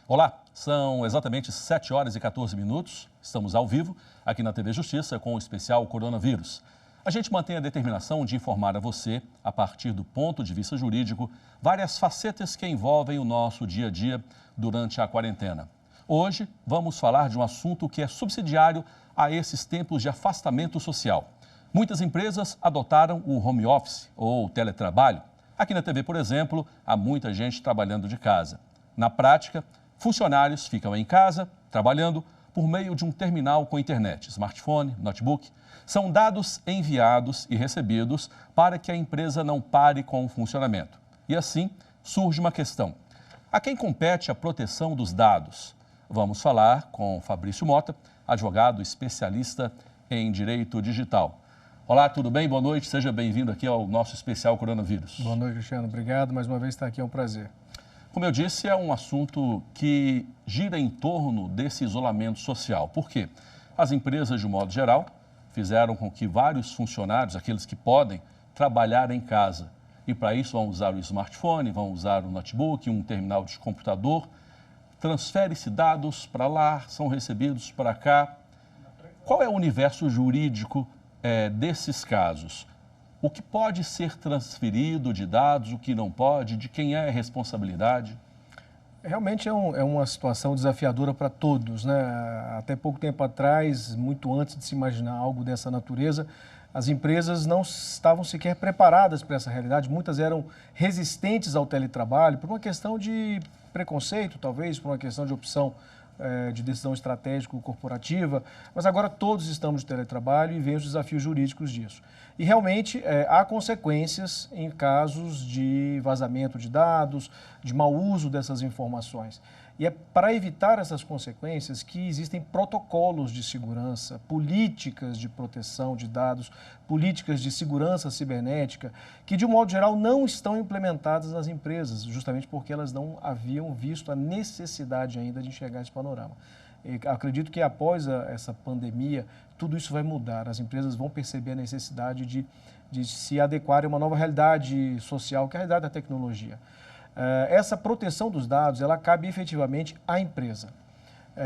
Olá, são exatamente 7 horas e 14 minutos. Estamos ao vivo aqui na TV Justiça com o especial Coronavírus. A gente mantém a determinação de informar a você, a partir do ponto de vista jurídico, várias facetas que envolvem o nosso dia a dia durante a quarentena. Hoje vamos falar de um assunto que é subsidiário a esses tempos de afastamento social. Muitas empresas adotaram o home office ou teletrabalho. Aqui na TV, por exemplo, há muita gente trabalhando de casa. Na prática, funcionários ficam em casa, trabalhando por meio de um terminal com internet, smartphone, notebook. São dados enviados e recebidos para que a empresa não pare com o funcionamento. E assim surge uma questão: a quem compete a proteção dos dados? Vamos falar com Fabrício Mota, advogado especialista em direito digital. Olá, tudo bem? Boa noite, seja bem-vindo aqui ao nosso especial Coronavírus. Boa noite, Cristiano. Obrigado. Mais uma vez estar aqui é um prazer. Como eu disse, é um assunto que gira em torno desse isolamento social. Por quê? As empresas, de um modo geral, fizeram com que vários funcionários, aqueles que podem, trabalhar em casa. E para isso vão usar o smartphone, vão usar o notebook, um terminal de computador. Transfere-se dados para lá, são recebidos para cá. Qual é o universo jurídico desses casos? O que pode ser transferido de dados, o que não pode, de quem é a responsabilidade? Realmente é uma situação desafiadora para todos, né? Até pouco tempo atrás, muito antes de se imaginar algo dessa natureza, as empresas não estavam sequer preparadas para essa realidade. Muitas eram resistentes ao teletrabalho por uma questão de preconceito, talvez, por uma questão de opção de decisão estratégica corporativa, mas agora todos estamos de teletrabalho e vem os desafios jurídicos disso. E realmente há consequências em casos de vazamento de dados, de mau uso dessas informações. E é para evitar essas consequências que existem protocolos de segurança, políticas de proteção de dados, políticas de segurança cibernética, que de um modo geral não estão implementadas nas empresas, justamente porque elas não haviam visto a necessidade ainda de enxergar esse panorama. E acredito que após essa pandemia, tudo isso vai mudar. As empresas vão perceber a necessidade de se adequarem a uma nova realidade social, que é a realidade da tecnologia. Essa proteção dos dados, ela cabe efetivamente à empresa.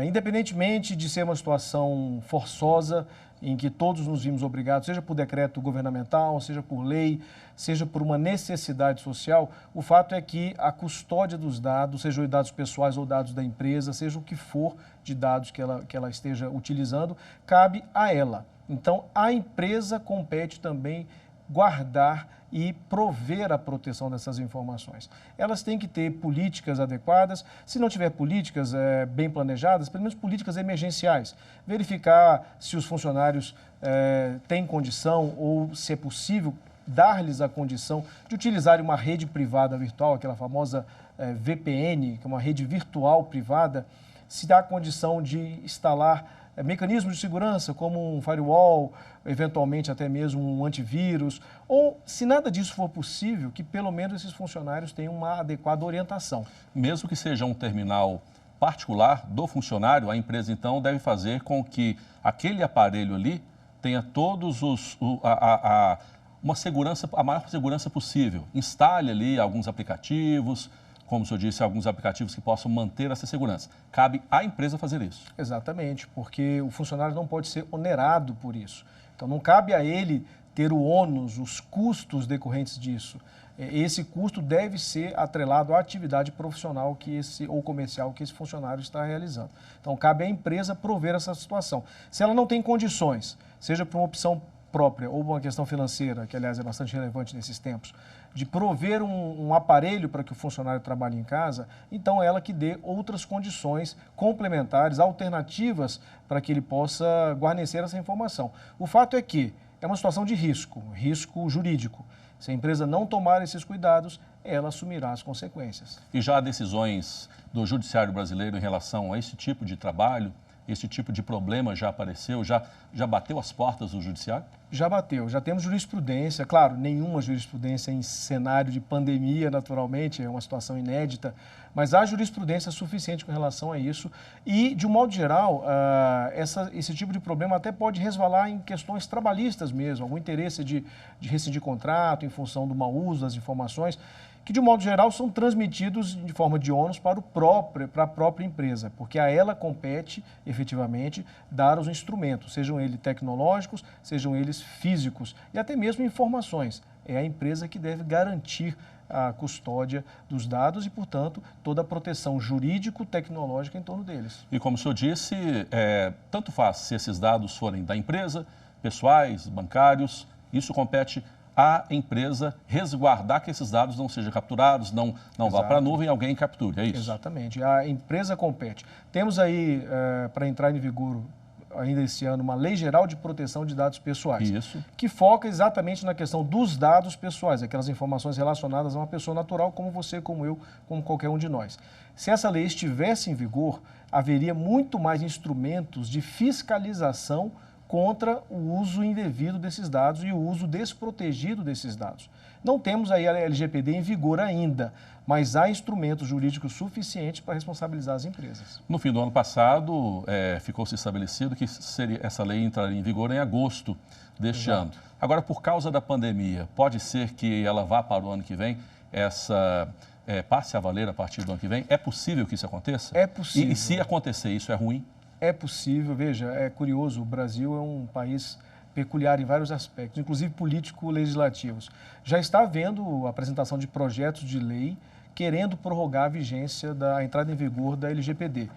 Independentemente de ser uma situação forçosa, em que todos nos vimos obrigados, seja por decreto governamental, seja por lei, seja por uma necessidade social, o fato é que a custódia dos dados, sejam dados pessoais ou dados da empresa, seja o que for de dados que ela esteja utilizando, cabe a ela. Então, a empresa compete também guardar e prover a proteção dessas informações. Elas têm que ter políticas adequadas, se não tiver políticas bem planejadas, pelo menos políticas emergenciais. Verificar se os funcionários têm condição ou se é possível dar-lhes a condição de utilizarem uma rede privada virtual, aquela famosa VPN, que é uma rede virtual privada, se dá a condição de instalar mecanismos de segurança, como um firewall, eventualmente até mesmo um antivírus, ou, se nada disso for possível, que pelo menos esses funcionários tenham uma adequada orientação. Mesmo que seja um terminal particular do funcionário, a empresa então deve fazer com que aquele aparelho ali tenha todos uma segurança, a maior segurança possível. Instale ali alguns aplicativos, como o senhor disse, alguns aplicativos que possam manter essa segurança. Cabe à empresa fazer isso. Exatamente, porque o funcionário não pode ser onerado por isso. Então, não cabe a ele ter o ônus, os custos decorrentes disso. Esse custo deve ser atrelado à atividade profissional ou comercial que esse funcionário está realizando. Então, cabe à empresa prover essa situação. Se ela não tem condições, seja por uma opção própria ou uma questão financeira, que aliás é bastante relevante nesses tempos, de prover um aparelho para que o funcionário trabalhe em casa, então ela que dê outras condições complementares, alternativas para que ele possa guarnecer essa informação. O fato é que é uma situação de risco jurídico. Se a empresa não tomar esses cuidados, ela assumirá as consequências. E já há decisões do Judiciário brasileiro em relação a esse tipo de trabalho? Esse tipo de problema já apareceu, já bateu as portas do Judiciário? Já bateu, já temos jurisprudência, claro, nenhuma jurisprudência em cenário de pandemia, naturalmente, é uma situação inédita, mas há jurisprudência suficiente com relação a isso e, de um modo geral, esse tipo de problema até pode resvalar em questões trabalhistas mesmo, algum interesse de rescindir contrato em função do mau uso das informações. que de um modo geral são transmitidos de forma de ônus para a própria empresa, porque a ela compete efetivamente dar os instrumentos, sejam eles tecnológicos, sejam eles físicos e até mesmo informações. É a empresa que deve garantir a custódia dos dados e, portanto, toda a proteção jurídico-tecnológica em torno deles. E como o senhor disse, tanto faz se esses dados forem da empresa, pessoais, bancários, isso compete à empresa resguardar que esses dados não sejam capturados, não vá para a nuvem e alguém capture, é isso? Exatamente, a empresa compete. Temos aí, para entrar em vigor ainda esse ano, uma Lei Geral de Proteção de Dados Pessoais, isso, que foca exatamente na questão dos dados pessoais, aquelas informações relacionadas a uma pessoa natural, como você, como eu, como qualquer um de nós. Se essa lei estivesse em vigor, haveria muito mais instrumentos de fiscalização contra o uso indevido desses dados e o uso desprotegido desses dados. Não temos aí a LGPD em vigor ainda, mas há instrumentos jurídicos suficientes para responsabilizar as empresas. No fim do ano passado, ficou-se estabelecido que essa lei entraria em vigor em agosto deste ano. Agora, por causa da pandemia, pode ser que ela vá para o ano que vem, passe a valer a partir do ano que vem? É possível que isso aconteça? É possível. E se acontecer, isso é ruim? É possível, veja, é curioso, o Brasil é um país peculiar em vários aspectos, inclusive político-legislativos. Já está havendo a apresentação de projetos de lei querendo prorrogar a vigência da entrada em vigor da LGPD.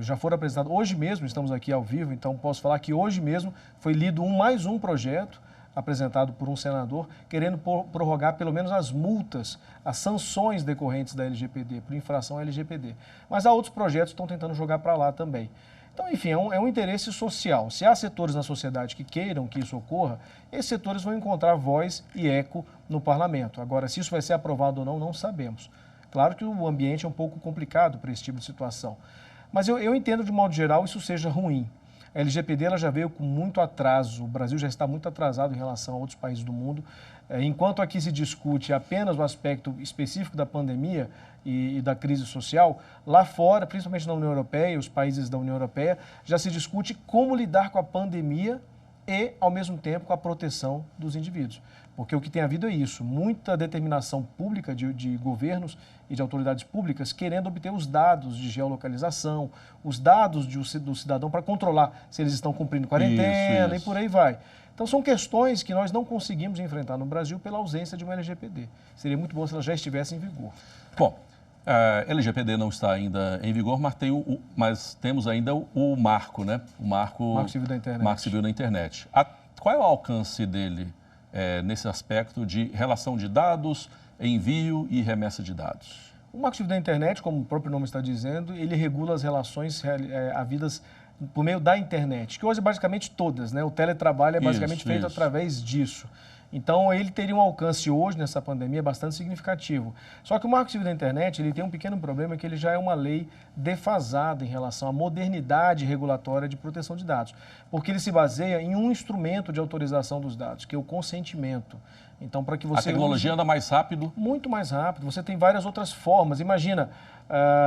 Já foram apresentados, hoje mesmo, estamos aqui ao vivo, então posso falar que hoje mesmo foi lido mais um projeto apresentado por um senador, querendo prorrogar pelo menos as multas, as sanções decorrentes da LGPD, por infração à LGPD. Mas há outros projetos que estão tentando jogar para lá também. Então, enfim, é um interesse social. Se há setores na sociedade que queiram que isso ocorra, esses setores vão encontrar voz e eco no parlamento. Agora, se isso vai ser aprovado ou não, não sabemos. Claro que o ambiente é um pouco complicado para esse tipo de situação. Mas eu entendo, de modo geral, isso seja ruim. A LGPD ela já veio com muito atraso, o Brasil já está muito atrasado em relação a outros países do mundo. Enquanto aqui se discute apenas o aspecto específico da pandemia e da crise social, lá fora, principalmente na União Europeia, os países da União Europeia, já se discute como lidar com a pandemia e, ao mesmo tempo, com a proteção dos indivíduos. Porque o que tem havido é isso, muita determinação pública de governos e de autoridades públicas querendo obter os dados de geolocalização, os dados do cidadão para controlar se eles estão cumprindo quarentena isso. E por aí vai. Então, são questões que nós não conseguimos enfrentar no Brasil pela ausência de uma LGPD. Seria muito bom se ela já estivesse em vigor. Bom, a LGPD não está ainda em vigor, mas temos ainda o marco, né? O Marco Civil da Internet. Marco Civil da Internet. Qual é o alcance dele nesse aspecto de relação de dados, envio e remessa de dados? O Marco Civil da Internet, como o próprio nome está dizendo, ele regula as relações havidas por meio da internet, que hoje é basicamente todas, né? O teletrabalho é basicamente feito através disso. Então, ele teria um alcance hoje, nessa pandemia, bastante significativo. Só que o Marco Civil da Internet ele tem um pequeno problema, que ele já é uma lei defasada em relação à modernidade regulatória de proteção de dados, porque ele se baseia em um instrumento de autorização dos dados, que é o consentimento. Então, para que você... A tecnologia anda mais rápido? Muito mais rápido. Você tem várias outras formas. Imagina,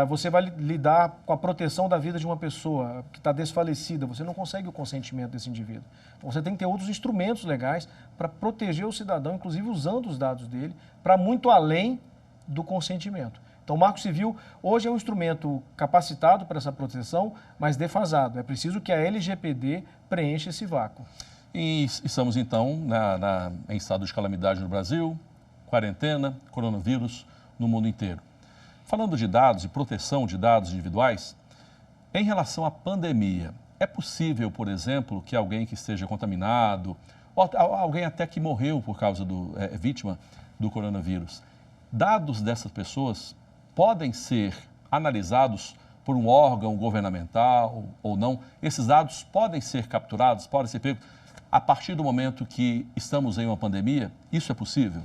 você vai lidar com a proteção da vida de uma pessoa que está desfalecida. Você não consegue o consentimento desse indivíduo. Então, você tem que ter outros instrumentos legais para proteger o cidadão, inclusive usando os dados dele, para muito além do consentimento. Então, o Marco Civil hoje é um instrumento capacitado para essa proteção, mas defasado. É preciso que a LGPD preencha esse vácuo. E estamos, então, em estado de calamidade no Brasil, quarentena, coronavírus no mundo inteiro. Falando de dados e proteção de dados individuais, em relação à pandemia, é possível, por exemplo, que alguém que esteja contaminado, ou alguém até que morreu por causa vítima do coronavírus, dados dessas pessoas podem ser analisados por um órgão governamental ou não? Esses dados podem ser capturados, podem ser pegos? A partir do momento que estamos em uma pandemia, isso é possível?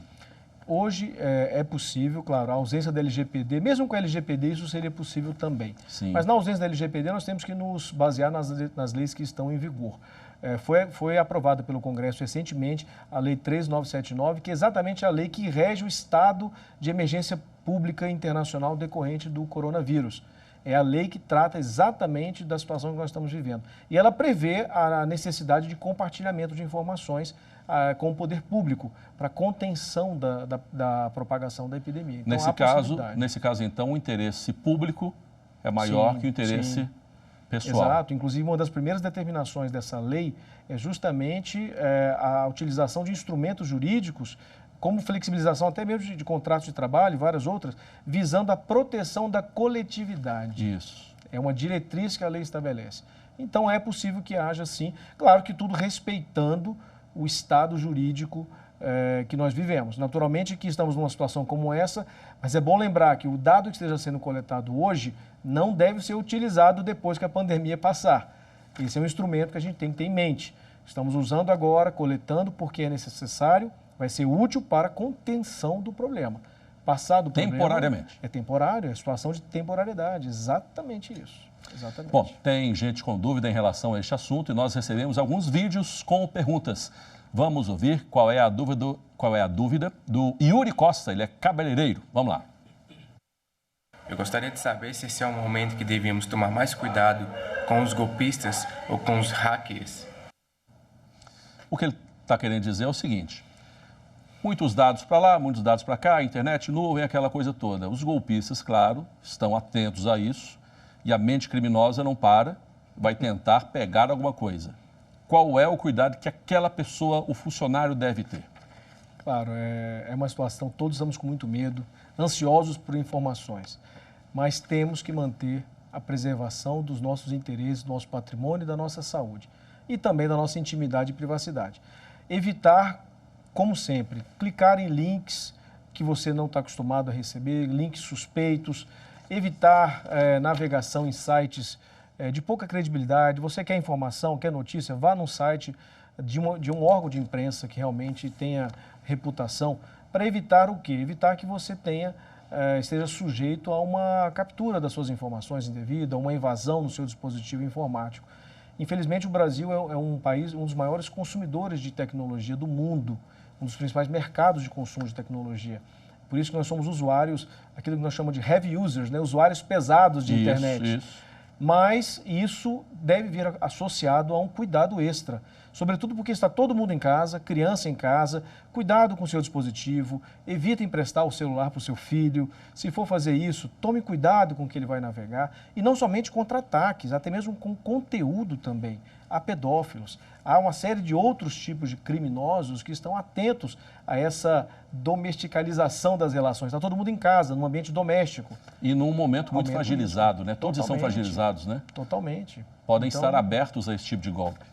Hoje é possível, claro, a ausência da LGPD, mesmo com a LGPD isso seria possível também. Sim. Mas na ausência da LGPD nós temos que nos basear nas leis que estão em vigor. Foi aprovada pelo Congresso recentemente a Lei 3.979, que é exatamente a lei que rege o estado de emergência pública internacional decorrente do coronavírus. É a lei que trata exatamente da situação que nós estamos vivendo. E ela prevê a necessidade de compartilhamento de informações com o poder público para contenção da propagação da epidemia. Então, nesse caso, então, o interesse público é maior que o interesse pessoal. Exato. Inclusive, uma das primeiras determinações dessa lei é justamente a utilização de instrumentos jurídicos, como flexibilização até mesmo de contratos de trabalho e várias outras, visando a proteção da coletividade. Isso. É uma diretriz que a lei estabelece. Então, é possível que haja, sim, claro que tudo respeitando o estado jurídico que nós vivemos. Naturalmente que estamos numa situação como essa, mas é bom lembrar que o dado que esteja sendo coletado hoje não deve ser utilizado depois que a pandemia passar. Esse é um instrumento que a gente tem que ter em mente. Estamos usando agora, coletando porque é necessário, vai ser útil para a contenção do problema. Passado o problema... Temporariamente. É temporário, é situação de temporalidade, exatamente isso. Exatamente. Bom, tem gente com dúvida em relação a este assunto e nós recebemos alguns vídeos com perguntas. Vamos ouvir qual é a dúvida do Yuri Costa, ele é cabeleireiro. Vamos lá. Eu gostaria de saber se esse é um momento que devíamos tomar mais cuidado com os golpistas ou com os hackers. O que ele está querendo dizer é o seguinte: muitos dados para lá, muitos dados para cá, internet, nuvem, aquela coisa toda. Os golpistas, claro, estão atentos a isso e a mente criminosa não para, vai tentar pegar alguma coisa. Qual é o cuidado que aquela pessoa, o funcionário, deve ter? Claro, é uma situação, todos estamos com muito medo, ansiosos por informações, mas temos que manter a preservação dos nossos interesses, do nosso patrimônio e da nossa saúde, e também da nossa intimidade e privacidade. Evitar, como sempre, clicar em links que você não está acostumado a receber, links suspeitos, evitar navegação em sites de pouca credibilidade. Você quer informação, quer notícia, vá num site de um órgão de imprensa que realmente tenha reputação, para evitar o quê? Evitar que você esteja sujeito a uma captura das suas informações indevida, a uma invasão no seu dispositivo informático. Infelizmente, o Brasil é um país, um dos maiores consumidores de tecnologia do mundo, um dos principais mercados de consumo de tecnologia. Por isso que nós somos usuários, aquilo que nós chamamos de heavy users, né? Usuários pesados de internet. Isso. Mas isso deve vir associado a um cuidado extra, sobretudo porque está todo mundo em casa, criança em casa, cuidado com o seu dispositivo, evite emprestar o celular para o seu filho. Se for fazer isso, tome cuidado com o que ele vai navegar, e não somente contra ataques, até mesmo com conteúdo também. Há pedófilos, há uma série de outros tipos de criminosos que estão atentos a essa domesticalização das relações. Está todo mundo em casa, num ambiente doméstico. E num momento muito fragilizado, né? Todos são fragilizados, né? Totalmente. Podem estar abertos a esse tipo de golpe.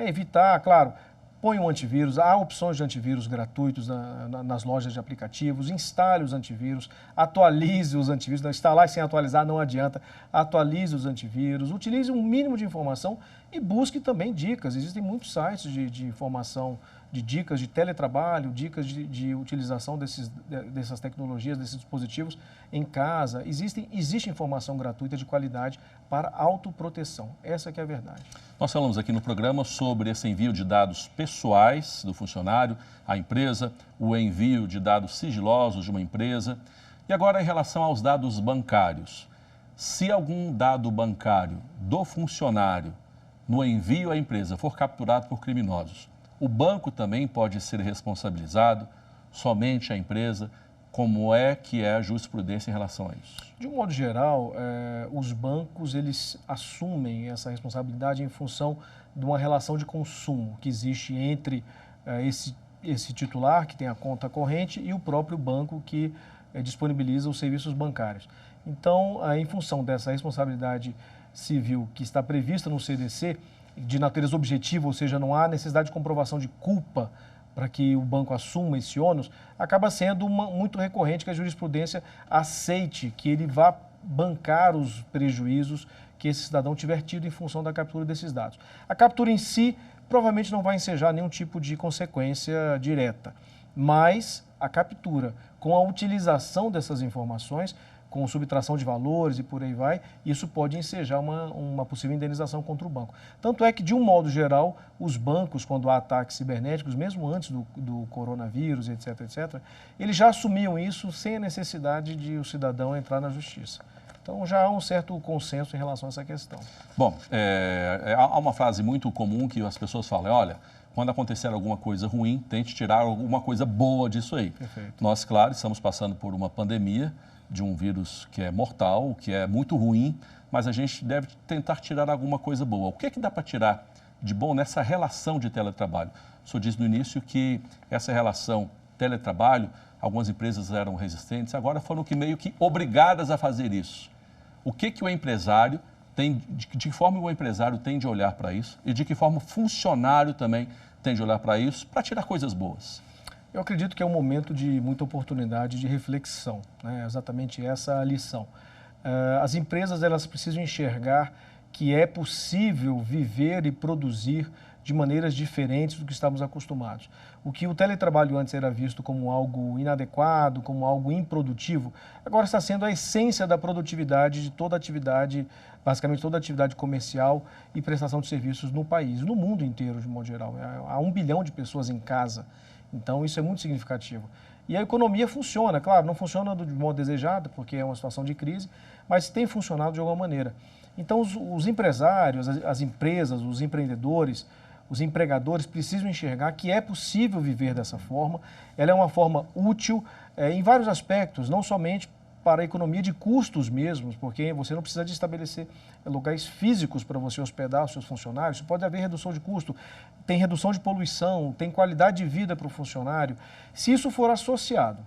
Evitar, claro, põe um antivírus, há opções de antivírus gratuitos nas lojas de aplicativos, instale os antivírus, atualize os antivírus, não instalar sem atualizar não adianta, atualize os antivírus, utilize um mínimo de informação e busque também dicas. Existem muitos sites de informação, de dicas de teletrabalho, dicas de utilização dessas tecnologias, desses dispositivos em casa. Existe informação gratuita de qualidade para autoproteção. Essa que é a verdade. Nós falamos aqui no programa sobre esse envio de dados pessoais do funcionário à empresa, o envio de dados sigilosos de uma empresa. E agora, em relação aos dados bancários. Se algum dado bancário do funcionário no envio à empresa for capturado por criminosos, o banco também pode ser responsabilizado, somente a empresa. Como é que é a jurisprudência em relação a isso? De um modo geral, os bancos eles assumem essa responsabilidade em função de uma relação de consumo que existe entre esse titular, que tem a conta corrente, e o próprio banco que disponibiliza os serviços bancários. Então, em função dessa responsabilidade civil que está prevista no CDC, de natureza objetiva, ou seja, não há necessidade de comprovação de culpa para que o banco assuma esse ônus, acaba sendo muito recorrente que a jurisprudência aceite que ele vá bancar os prejuízos que esse cidadão tiver tido em função da captura desses dados. A captura em si provavelmente não vai ensejar nenhum tipo de consequência direta, mas a captura com a utilização dessas informações, com subtração de valores e por aí vai, isso pode ensejar uma possível indenização contra o banco. Tanto é que, de um modo geral, os bancos, quando há ataques cibernéticos, mesmo antes do coronavírus, etc., eles já assumiam isso sem a necessidade de o cidadão entrar na justiça. Então já há um certo consenso em relação a essa questão. Bom, há uma frase muito comum que as pessoas falam, olha, quando acontecer alguma coisa ruim, tente tirar alguma coisa boa disso aí. Perfeito. Nós, claro, estamos passando por uma pandemia de um vírus que é mortal, que é muito ruim, mas a gente deve tentar tirar alguma coisa boa. O que é que dá para tirar de bom nessa relação de teletrabalho? O senhor disse no início que essa relação teletrabalho, algumas empresas eram resistentes, agora foram meio que obrigadas a fazer isso. O que o empresário tem, de que forma o empresário tem de olhar para isso e de que forma o funcionário também tem de olhar para isso para tirar coisas boas? Eu acredito que é um momento de muita oportunidade de reflexão, né? Exatamente essa a lição. As empresas elas precisam enxergar que é possível viver e produzir de maneiras diferentes do que estamos acostumados. O que o teletrabalho antes era visto como algo inadequado, como algo improdutivo, agora está sendo a essência da produtividade de toda atividade, basicamente toda atividade comercial e prestação de serviços no país, no mundo inteiro, de modo geral. Há 1 bilhão de pessoas em casa, então isso é muito significativo. E a economia funciona, claro, não funciona de modo desejado, porque é uma situação de crise, mas tem funcionado de alguma maneira. Então os empresários, as empresas, os empreendedores, os empregadores precisam enxergar que é possível viver dessa forma. Ela é uma forma útil em vários aspectos, não somente para a economia de custos mesmos, porque você não precisa de estabelecer locais físicos para você hospedar os seus funcionários. Pode haver redução de custo, tem redução de poluição, tem qualidade de vida para o funcionário. Se isso for associado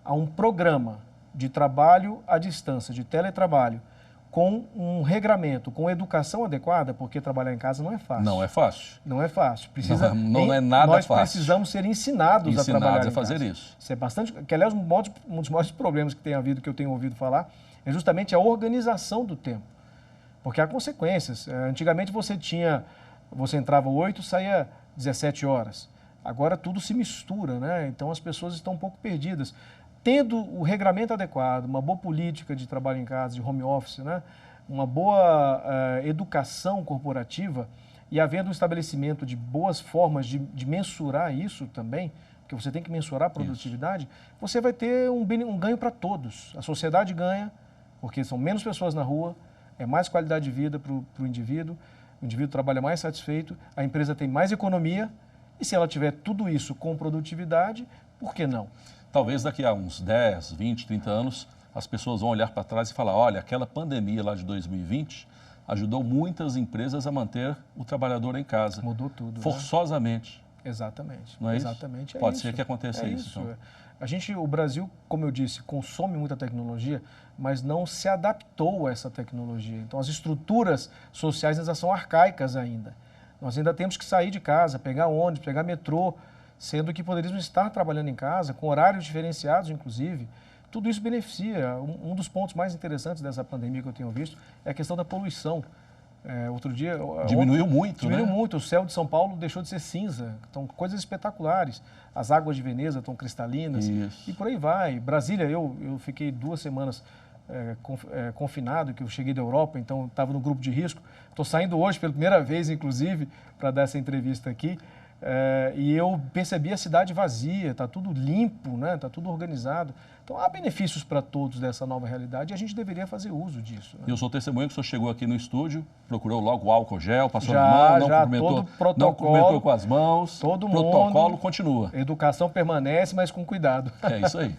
a um programa de trabalho à distância, de teletrabalho, com um regramento, com educação adequada, porque trabalhar em casa não é fácil. Não é fácil. Não é fácil. Não é nada nós fácil. Nós precisamos ser ensinados a trabalhar em fazer casa. Isso. Isso é bastante... Que, aliás, um dos maiores problemas que tem havido, que eu tenho ouvido falar, é justamente a organização do tempo. Porque há consequências. Antigamente você entrava 8, saía 17 horas. Agora tudo se mistura, né? Então as pessoas estão um pouco perdidas. Tendo o regramento adequado, uma boa política de trabalho em casa, de home office, né? Uma boa educação corporativa e havendo um estabelecimento de boas formas de mensurar isso também, porque você tem que mensurar a produtividade, você vai ter um ganho para todos. A sociedade ganha, porque são menos pessoas na rua, é mais qualidade de vida para o indivíduo trabalha mais satisfeito, a empresa tem mais economia e se ela tiver tudo isso com produtividade, por que não? Talvez daqui a uns 10, 20, 30 anos, as pessoas vão olhar para trás e falar, olha, aquela pandemia lá de 2020 ajudou muitas empresas a manter o trabalhador em casa. Mudou tudo. Forçosamente. Né? Exatamente. Não é Exatamente. Isso? Pode ser que aconteça isso. Então. O Brasil, como eu disse, consome muita tecnologia, mas não se adaptou a essa tecnologia. Então, as estruturas sociais ainda são arcaicas ainda. Nós ainda temos que sair de casa, pegar ônibus, pegar metrô, sendo que poderíamos estar trabalhando em casa, com horários diferenciados, inclusive. Tudo isso beneficia. Um dos pontos mais interessantes dessa pandemia que eu tenho visto é a questão da poluição. Outro dia... Diminuiu muito, Diminuiu muito. O céu de São Paulo deixou de ser cinza. Então, coisas espetaculares. As águas de Veneza estão cristalinas. Isso. E por aí vai. Brasília, eu fiquei 2 semanas confinado, que eu cheguei da Europa, então estava no grupo de risco. Estou saindo hoje pela primeira vez, inclusive, para dar essa entrevista aqui. E eu percebi a cidade vazia, está tudo limpo, né? Está tudo organizado. Então, há benefícios para todos dessa nova realidade e a gente deveria fazer uso disso. Né? E eu sou testemunha que o senhor chegou aqui no estúdio, procurou logo o álcool gel, passou já, a mão, não cumprimentou com as mãos. Todo protocolo mundo, continua. Educação permanece, mas com cuidado. É isso aí.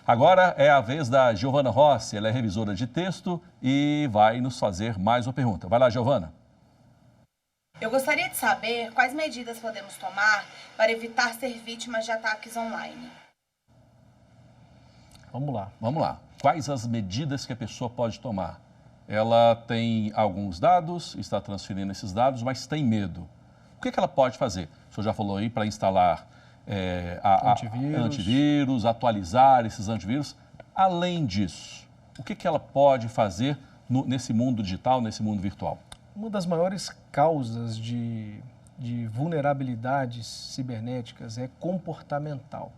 Agora é a vez da Giovana Rossi, ela é revisora de texto e vai nos fazer mais uma pergunta. Vai lá, Giovana. Eu gostaria de saber quais medidas podemos tomar para evitar ser vítimas de ataques online. Vamos lá. Vamos lá. Quais as medidas que a pessoa pode tomar? Ela tem alguns dados, está transferindo esses dados, mas tem medo. O que ela pode fazer? O senhor já falou aí para instalar antivírus, atualizar esses antivírus. Além disso, o que ela pode fazer nesse mundo digital, nesse mundo virtual? Uma das maiores causas de vulnerabilidades cibernéticas é comportamental.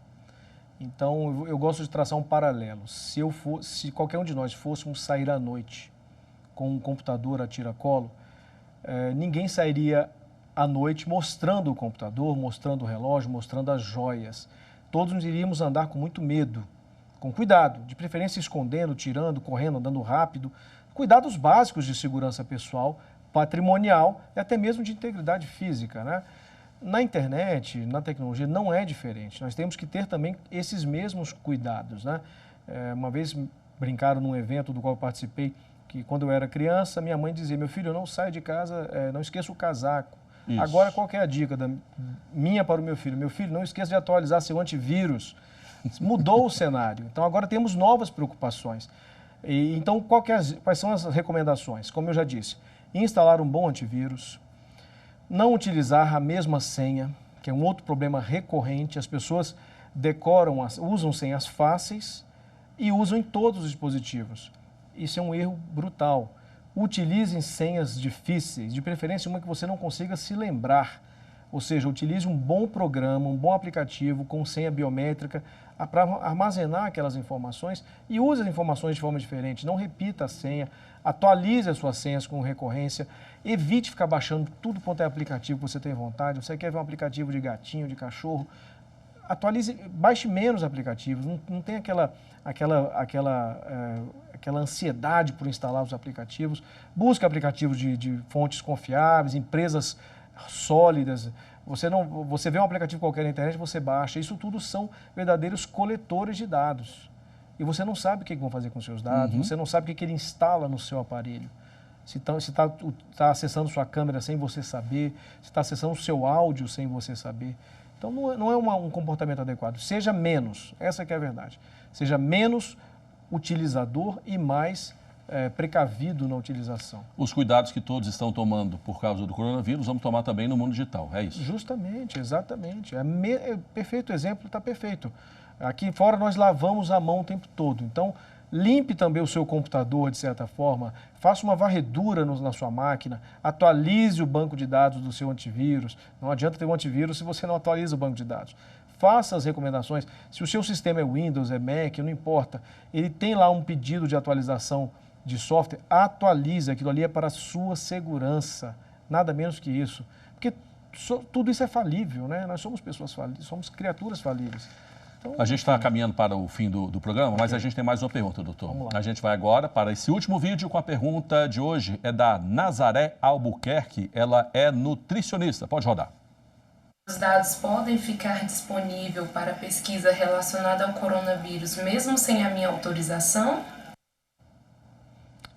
Então, eu gosto de traçar um paralelo. Se qualquer um de nós fôssemos sair à noite com um computador a tiracolo, ninguém sairia à noite mostrando o computador, mostrando o relógio, mostrando as joias. Todos iríamos andar com muito medo, com cuidado, de preferência escondendo, tirando, correndo, andando rápido. Cuidados básicos de segurança pessoal, patrimonial e até mesmo de integridade física, né? Na internet, na tecnologia, não é diferente. Nós temos que ter também esses mesmos cuidados, né? Uma vez brincaram num evento do qual eu participei, que quando eu era criança, minha mãe dizia, meu filho, não saia de casa, não esqueça o casaco. Isso. Agora, qual que é a dica minha para o meu filho? Meu filho, não esqueça de atualizar seu antivírus. Mudou o cenário. Então, agora temos novas preocupações. Então, quais são as recomendações? Como eu já disse, instalar um bom antivírus, não utilizar a mesma senha, que é um outro problema recorrente. As pessoas usam senhas fáceis e usam em todos os dispositivos. Isso é um erro brutal. Utilizem senhas difíceis, de preferência uma que você não consiga se lembrar. Ou seja, utilize um bom programa, um bom aplicativo com senha biométrica para armazenar aquelas informações e use as informações de forma diferente. Não repita a senha, atualize as suas senhas com recorrência, evite ficar baixando tudo quanto é aplicativo que você tem vontade. Você quer ver um aplicativo de gatinho, de cachorro, atualize, baixe menos aplicativos, não tem aquela ansiedade por instalar os aplicativos. Busque aplicativos de fontes confiáveis, empresas sólidas. Você vê um aplicativo qualquer na internet, você baixa. Isso tudo são verdadeiros coletores de dados. E você não sabe o que vão fazer com os seus dados, você não sabe o que ele instala no seu aparelho. Se está acessando sua câmera sem você saber, se está acessando o seu áudio sem você saber. Então, não é um comportamento adequado. Seja menos, essa que é a verdade. Seja menos utilizador e mais precavido na utilização. Os cuidados que todos estão tomando por causa do coronavírus, vamos tomar também no mundo digital, é isso? Justamente, exatamente. Perfeito exemplo, está perfeito. Aqui fora nós lavamos a mão o tempo todo. Então, limpe também o seu computador, de certa forma, faça uma varredura na sua máquina, atualize o banco de dados do seu antivírus. Não adianta ter um antivírus se você não atualiza o banco de dados. Faça as recomendações. Se o seu sistema é Windows, é Mac, não importa, ele tem lá um pedido de atualização de software, atualize. Aquilo ali é para a sua segurança, nada menos que isso. Porque tudo isso é falível, né? Nós somos pessoas falíveis, somos criaturas falíveis. Então, a gente está caminhando para o fim do programa, mas a gente tem mais uma pergunta, doutor. Vamos lá. A gente vai agora para esse último vídeo com a pergunta de hoje. É da Nazaré Albuquerque, ela é nutricionista. Pode rodar. Os dados podem ficar disponíveis para pesquisa relacionada ao coronavírus, mesmo sem a minha autorização?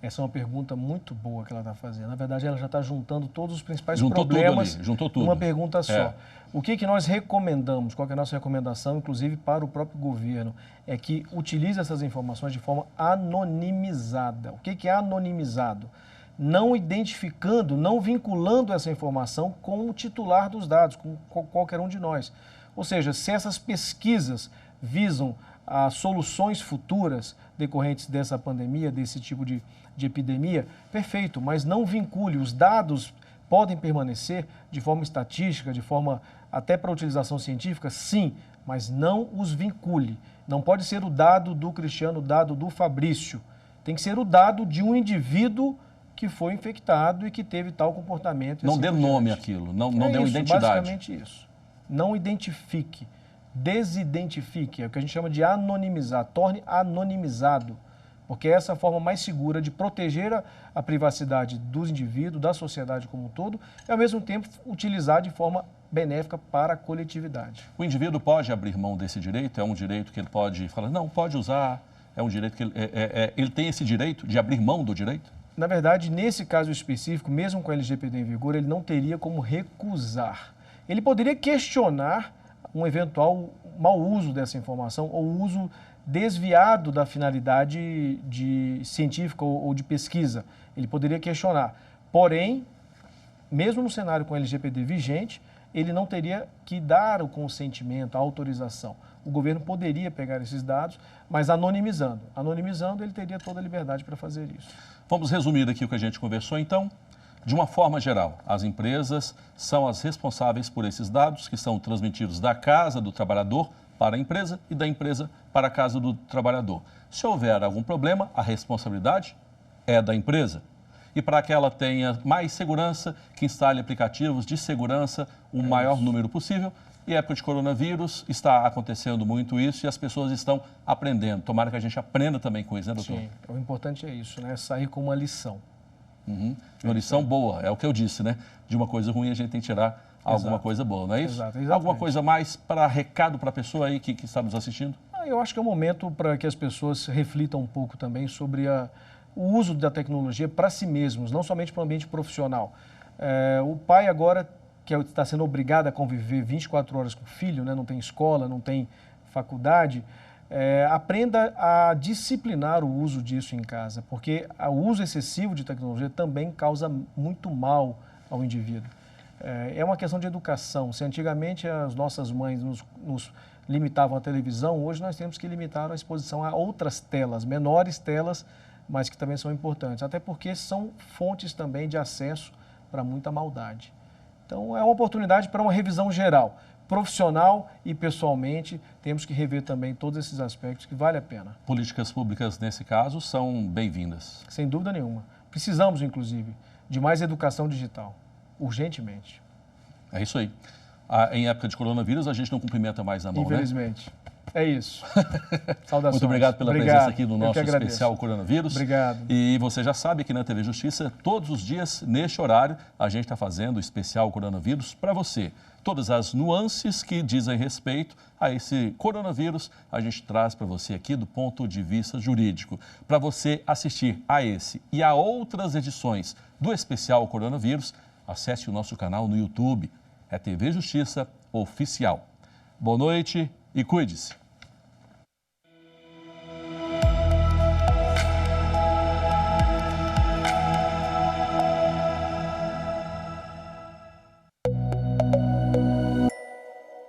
Essa é uma pergunta muito boa que ela está fazendo. Na verdade, ela já está juntando todos os principais juntou problemas tudo ali, juntou tudo. numa pergunta só. O que nós recomendamos, qual que é a nossa recomendação, inclusive para o próprio governo, é que utilize essas informações de forma anonimizada. O que é anonimizado? Não identificando, não vinculando essa informação com o titular dos dados, com qualquer um de nós. Ou seja, se essas pesquisas visam a soluções futuras decorrentes dessa pandemia, desse tipo de epidemia, perfeito, mas não vincule. Os dados podem permanecer de forma estatística, de forma até para utilização científica, sim, mas não os vincule. Não pode ser o dado do Cristiano, o dado do Fabrício. Tem que ser o dado de um indivíduo que foi infectado e que teve tal comportamento. Não dê nome àquilo, não dê uma identidade. Basicamente isso. Não identifique, desidentifique, é o que a gente chama de anonimizar, torne anonimizado, porque essa é a forma mais segura de proteger a privacidade dos indivíduos, da sociedade como um todo, e ao mesmo tempo utilizar de forma benéfica para a coletividade. O indivíduo pode abrir mão desse direito? É um direito que ele pode falar, não, pode usar, é um direito que ele tem esse direito de abrir mão do direito? Na verdade, nesse caso específico, mesmo com a LGPD em vigor, ele não teria como recusar. Ele poderia questionar um eventual mau uso dessa informação ou uso desviado da finalidade científica ou de pesquisa. Ele poderia questionar. Porém, mesmo no cenário com a LGPD vigente, ele não teria que dar o consentimento, a autorização. O governo poderia pegar esses dados, mas anonimizando. Anonimizando, ele teria toda a liberdade para fazer isso. Vamos resumir aqui o que a gente conversou, então. De uma forma geral, as empresas são as responsáveis por esses dados que são transmitidos da casa do trabalhador para a empresa e da empresa para a casa do trabalhador. Se houver algum problema, a responsabilidade é da empresa. E para que ela tenha mais segurança, que instale aplicativos de segurança o maior número possível, Em época de coronavírus, está acontecendo muito isso e as pessoas estão aprendendo. Tomara que a gente aprenda também com isso, né, doutor? Sim, o importante é isso, né? Sair com uma lição. Uma lição boa, é o que eu disse, né? De uma coisa ruim a gente tem que tirar alguma coisa boa, não é isso? Exato, alguma coisa mais para recado para a pessoa aí que está nos assistindo? Eu acho que é um momento para que as pessoas reflitam um pouco também sobre o uso da tecnologia para si mesmos, não somente para o ambiente profissional. O pai agora, que está sendo obrigado a conviver 24 horas com o filho, né? Não tem escola, não tem faculdade, aprenda a disciplinar o uso disso em casa, porque o uso excessivo de tecnologia também causa muito mal ao indivíduo. É uma questão de educação. Se antigamente as nossas mães nos limitavam à televisão, hoje nós temos que limitar a exposição a outras telas, menores telas, mas que também são importantes, até porque são fontes também de acesso para muita maldade. Então, é uma oportunidade para uma revisão geral, profissional e pessoalmente, temos que rever também todos esses aspectos que vale a pena. Políticas públicas, nesse caso, são bem-vindas. Sem dúvida nenhuma. Precisamos, inclusive, de mais educação digital, urgentemente. É isso aí. Em época de coronavírus, a gente não cumprimenta mais a mão, infelizmente. Né? É isso. Saudações. Muito obrigado pela presença aqui no nosso especial Coronavírus. Obrigado. E você já sabe que na TV Justiça, todos os dias, neste horário, a gente está fazendo o especial Coronavírus para você. Todas as nuances que dizem respeito a esse coronavírus, a gente traz para você aqui do ponto de vista jurídico. Para você assistir a esse e a outras edições do especial Coronavírus, acesse o nosso canal no YouTube. É TV Justiça Oficial. Boa noite e cuide-se.